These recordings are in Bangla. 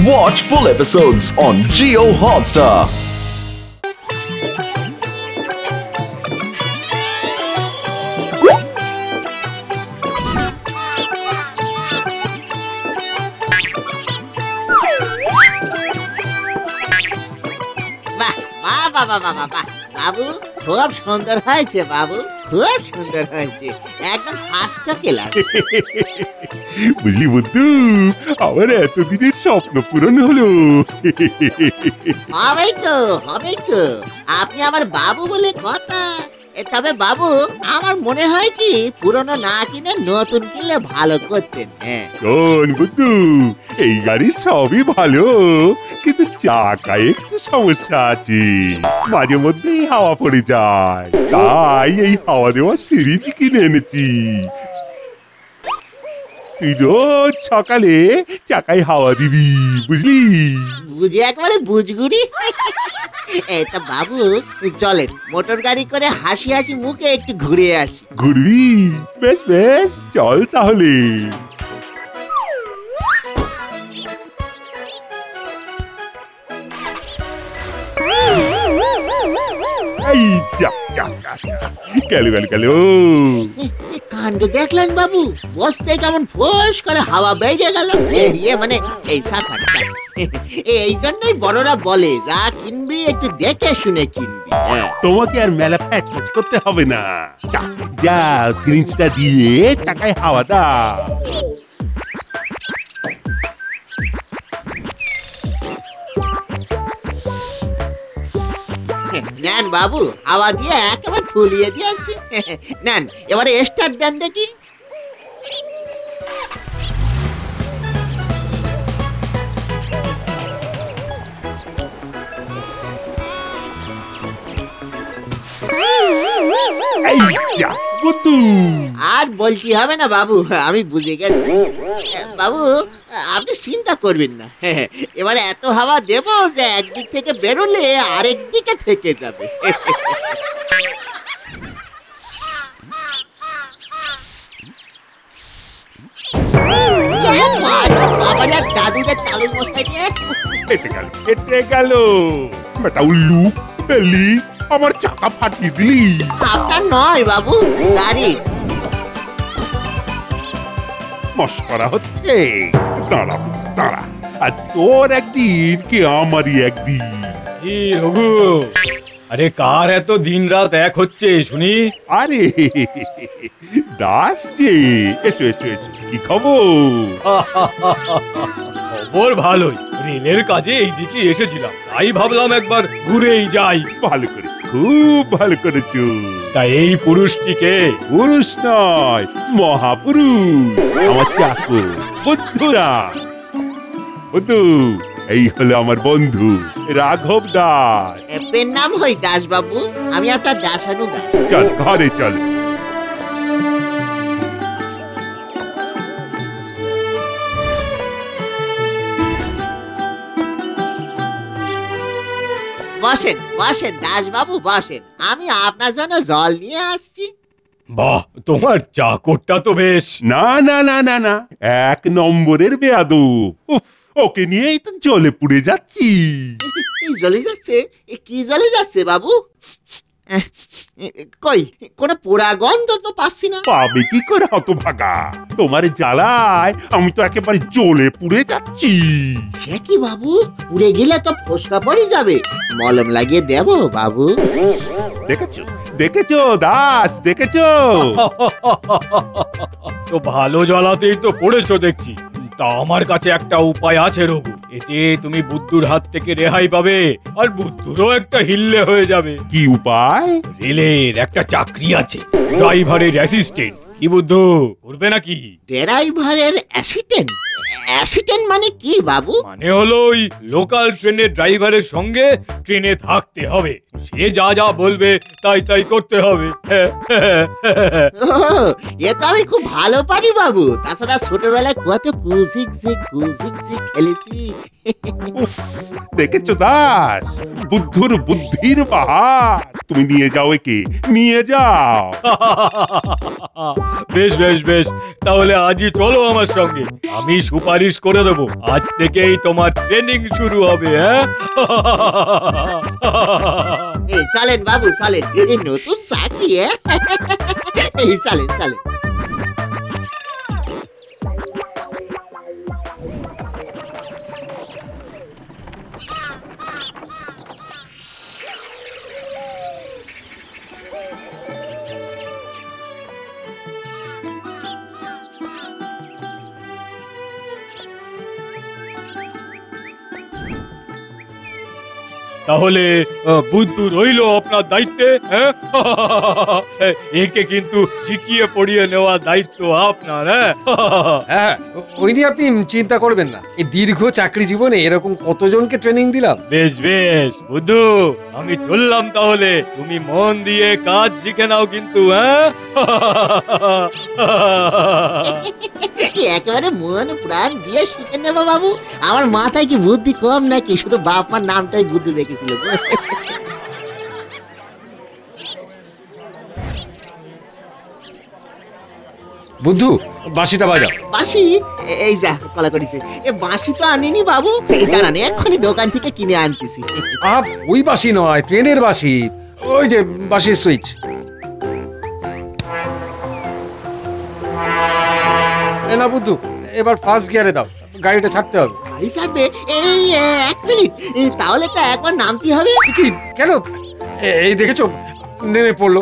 Watch full episodes on Jio Hotstar. বাবু খুব সুন্দর হয়েছে, বাবু খুব সুন্দর হয়েছে, একদম হাতচকে লাগে। বুঝলি বুদ্ধু, আমার এতদিনের স্বপ্ন পূরণ হলো। হবেই তো, হবেই তো, আপনি আমার বাবু বলে কথা। তবে বাবু, আমার মনে হয় কি পুরনো না কিনে নতুন কিনলে ভালো করতেন। হ্যাঁ শোন বুদ্ধু, এই গাড়ির সবই ভালো, কিন্তু চাকায় একটু সমস্যা আছে, মাঝে মধ্যেই হাওয়া পড়ে যায়, তাই এই হাওয়া দেওয়া সিরিজ কিনে এনেছি। তুই রোজ সকালে চাকায় হাওয়া দিবি, বুঝলি? বুঝে একবারে বুঝগুড়ি। তা বাবু চলেন, মোটর গাড়ি করে হাসি হাসি মুখে একটু ঘুরে আসি। ঘুরবি? বেশ বেশ, চল তাহলে। এই যা যা যা, গেল গেল গেল। কাণ্ড দেখলেন বাবু, বসতে কেমন ফোঁস করে হাওয়া বেরিয়ে গেল। মানে এই শাখাটা, এই জন্যই বড়রা বলে যা কিনবি একটু দেখে শুনে কিনবি। তোমাকে আর মেলা প্যাচ প্যাচ করতে হবে না, যা সিরিঞ্জটা দিয়ে চাকায় হাওয়া দাও। নেন বাবু, হাওয়া দিয়ে একেবারে ফুলিয়ে দিয়েছি। নেন, এবারে স্টার্ট দেন দেখি। আর বলছি হবে না বাবু, আমি বুঝে গেছি। বাবু আপনি চিন্তা করবেন না, এবারে এত হাওয়া দেব যে একদিক থেকে বেরোলে আরেক দিকে থেকে যাবে। দাদুদের তালুর মশাই কেটে গেল বেটা উল্লু, পেলি আমার চাকা ফাটিয়ে দিলি। আপনার নয় বাবু, গাড়ি। মস্করা হচ্ছে? দাঁড়া দাঁড়া, আজ তোর একদিন কি আমারই একদিন। কি রঘু, আরে কার এত দিন রাত এক হচ্ছে শুনি? আরে দাস যে, এসো এসো এসো, কি খবর? খবর ভালোই, রেলের কাজে এইদিকে এসেছিলাম, তাই ভাবলাম একবার ঘুরেই যাই। ভালো করেছো, খুব ভালো করেছো। তা এই পুরুষটিকে? পুরুষ নয়, মহাপুরুষ, আমার চাকর বুদ্ধুরা। বুদ্ধু, এই হলো আমার বন্ধু রাঘব দাস। এর নাম হই দাস বাবু, আমি আপনার দাসানু দাস। চল ঘরে চল। বসেন বসেন দাস বাবু বসেন, আমি আপনার জন্য জল নিয়ে আসছি। বাহ, তোমার চাকরটা তো বেশ। না না না না না, এক নম্বরের বেয়াদব। ওকে নিয়েই তো জলে পুড়ে যাচ্ছি। জ্বলে যাচ্ছে? কি জ্বলে যাচ্ছে বাবু? কই কোন পোড়া গন্ধ তো পাচ্ছি না। পাবে কি করে হতভাগা, তোমার জ্বালায় আমি তো একেবারে জ্বলে পুড়ে যাচ্ছি। সে কি বাবু, পুড়ে গেলে তো ফোসকা পড়ে যাবে, মলম লাগিয়ে দেব বাবু। দেখেছো দেখেছো দাস, দেখেছো? তো ভালো জ্বালাতেই তো পড়েছো দেখছি। তা আমার কাছে একটা উপায় আছে রঘু, এতে তুমি বুদ্ধুর হাত থেকে রেহাই পাবে, আর বুদ্ধুরও একটা হিল্লে হয়ে যাবে। কি উপায়? রেলের একটা চাকরি আছে, ড্রাইভারের অ্যাসিস্ট্যান্ট। কি বুদ্ধু, করবে নাকি? ড্রাইভারের অ্যাসিস্ট্যান্ট? অ্যাসিস্ট্যান্ট মানে কি বাবু? মানে হলো ওই লোকাল ট্রেনের ড্রাইভারের সঙ্গে ট্রেনে থাকতে হবে, সে যা যা বলবে তাই তাই করতে হবে। এ তো আমি খুব ভালো পারি বাবু, তাছাড়া ছোটবেলায় কত কুজিক খেলেছি। দেখেছো দাস, বুদ্ধুর বুদ্ধির বাহার। তুমি নিয়ে যাও একে, নিয়ে যাও। বেশ বেশ বেশ, তাহলে আজই চলো আমার সঙ্গে। আমি সুপারিশ করে দেবো, আজ থেকেই তোমার ট্রেনিং শুরু হবে। হ্যাঁ, এই চলেন বাবু চলেন, এই নতুন চাকরি। এই চলেন চলেন। তাহলে বুদ্ধু রইলো আপনার দায়িত্বে। হ্যাঁ, একে কিন্তু শিখিয়ে পড়িয়ে নেওয়া দায়িত্ব আপনার। হ্যাঁ, ওই নিয়ে আপনি চিন্তা করবেন না। এই দীর্ঘ চাকরি জীবনে এরকম কতজনকে ট্রেনিং দিলাম। বেশ বেশ বুদ্ধু, আমি চললাম তাহলে। তুমি মন দিয়ে কাজ শিখে নাও কিন্তু। হ্যাঁ, একেবারে মন প্রাণ দিয়ে শিখে নেবো বাবু। আমার মাথায় কি বুদ্ধি কম নাকি? শুধু বাপ মার নামটাই বুদ্ধি রেখেছিল। বুদ্ধু, বাঁশিটা বাজাও। বাঁশি? এই যা কলা করিছে। এ বাঁশি তো আনিনি বাবু, এই দাঁড়ান এক্ষুনি দোকান থেকে কিনে আনতেছি। ওই বাঁশি নয়, ট্রেনের বাঁশি। ওই যে বাঁশির সুইচ। না বুদ্ধু, এবার ফার্স্ট গিয়ারে দাও, গাড়িটা ছাড়তে হবে। গাড়ি ছাড়বে? এই 1 মিনিট, তাহলে তো একবার নামতে হবে। কি কেন? এই দেখেছো, নেমে পড়লো।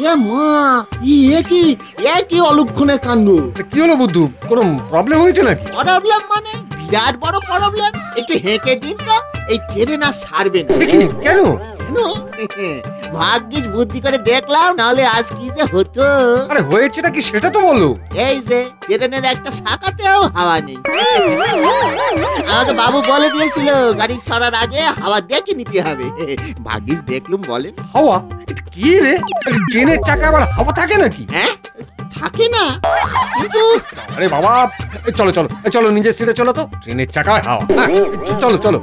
এ মা, এ কি অলক্ষণে কাণ্ড! কি হলো বুদ্ধু, কোনো প্রবলেম হয়েছে নাকি? প্রবলেম মানে বিরাট বড় প্রবলেম। একটু হেঁকে দিন তো, এই ট্রেন আর ছাড়বে না। দেখি কেন? ভাগ্যিস বুদ্ধি করে দেখলাম, নাহলে আজ কি যে হতো। আরে হয়েছেটা কি সেটা তো বলো। এই যে ট্রেনের একটা শাখাতেও হাওয়া নেই। আমাকে বাবু বলে দিয়েছিল গাড়ি ছাড়ার আগে হাওয়া দেখে নিতে হবে। ভাগ্যিস দেখলুম। বলেন হাওয়া? এটা কি রে? ট্রেনের চাকা আবার হাওয়া থাকে নাকি? হ্যাঁ, থাকে না কিন্তু। আরে বাবা, চলো চলো চলো, নিজের সিটে চলো তো। ট্রেনের চাকায় হাওয়া? চলো চলো।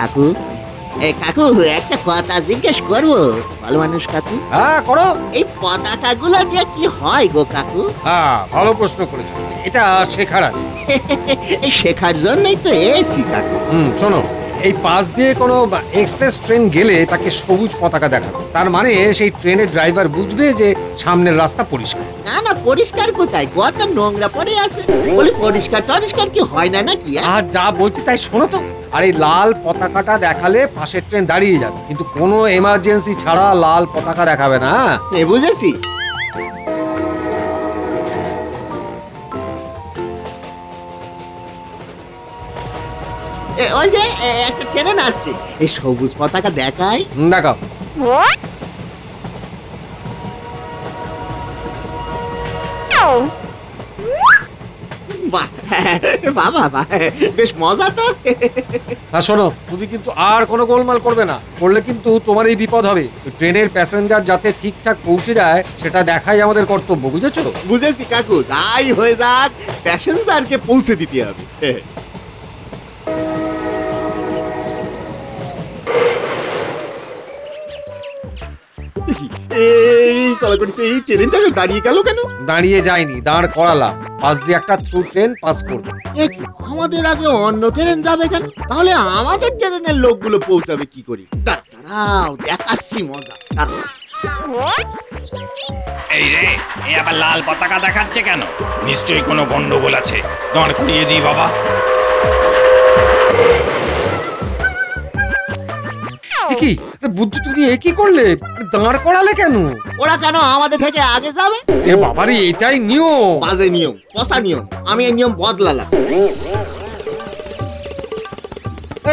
কাকু, কাকু একটা কথা জিজ্ঞেস করবো? ভালো মানুষ কাকু। হ্যাঁ করো। এই পতাকা গুলো দিয়ে কি হয় গো কাকু? হ্যাঁ, ভালো প্রশ্ন করেছো। এটা শেখার আছে। এই শেখার জন্যই তো এসি কাকু। শোনো, এই পাশ দিয়ে কোনো এক্সপ্রেস ট্রেন গেলে তাকে সবুজ পতাকা দেখাবে। তার মানে সেই ট্রেনের ড্রাইভার বুঝবে যে সামনের রাস্তা পরিষ্কার। না না, পরিষ্কার কোথায়? কত নোংরা পড়ে আছে। বলি পরিষ্কার টরিষ্কার কি হয় না নাকি? আর যা বলছি তাই শোনো তো। আর এই লাল পতাকাটা দেখালে পাশের ট্রেন দাঁড়িয়ে যাবে, কিন্তু কোনো এমার্জেন্সি ছাড়া লাল পতাকা দেখাবে না। বুঝেছি। ওই যে একটা ট্রেন আসছে, এই সবুজ পতাকা দেখায়। দেখাও। বাবা, বেশ মজা তো। না শোনো, তুমি কিন্তু আর কোনো গোলমাল করবে না, করলে কিন্তু তোমার এই বিপদ হবে। ট্রেনের প্যাসেঞ্জার যাতে ঠিকঠাক পৌঁছে যায় সেটা দেখাই আমাদের কর্তব্য, বুঝেছো? বুঝেছি কাকু, যাই হয়ে যাক প্যাসেঞ্জারকে পৌঁছে দিতে হবে। এই ট্রেনটা দাঁড়িয়ে গেল কেন? দাঁড়িয়ে যায়নি, দাঁড় করালাম। পাশ দিয়ে একটা থ্রু ট্রেন পাস করবে। আমাদের আগে অন্য ট্রেন যাবে কেন? তাহলে আমাদের ট্রেনের লোকগুলো পৌঁছাবে কি করে? দাঁড়াও, দেখাচ্ছি মজা। এই রে, এই আবার লাল পতাকা দেখাচ্ছে কেন? নিশ্চয়ই কোনো গন্ডগোল আছে। দাঁড় করিয়ে দিই বাবা। কি বুদ্ধু, তুমি কি করলে? দাঁড় করালে কেন? ওরা কেন আমাদের থেকে আগে যাবে? এ বাবারে, এটাই নিয়ম। বাজে নিয়ম, পচা নিয়ম। আমি এই নিয়ম বদলালাম।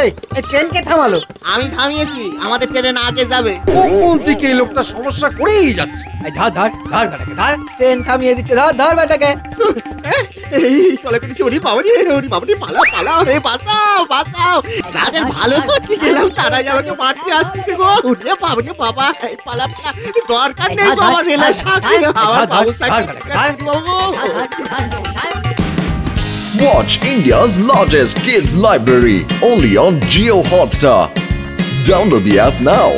এই ট্রেনকে থামালো। আমি থামিয়েছি, আমাদের ট্রেন আগে যাবে। কোন থেকে এই লোকটা সমস্যা করেই যাচ্ছে। ধর ধর ধর বেটাকে, ধর। ট্রেন থামিয়ে দিচ্ছে, ধর ধর বেটাকে। এই কলা করেছে, ওরে বাবারে, পালা পালা, হে বাঁচাও বাঁচাও, যাদের ভালো করতে গেলাম তারাই আমাকে মারতে আসতেছে গো। ওরে বাবারে বাবা, এই পালা পালা, দরকার নেই বাবা রেলা সাথে, আমার বাবু সাথে বাবু। Watch India's largest kids library only on Geo Hotstar. Download the app now.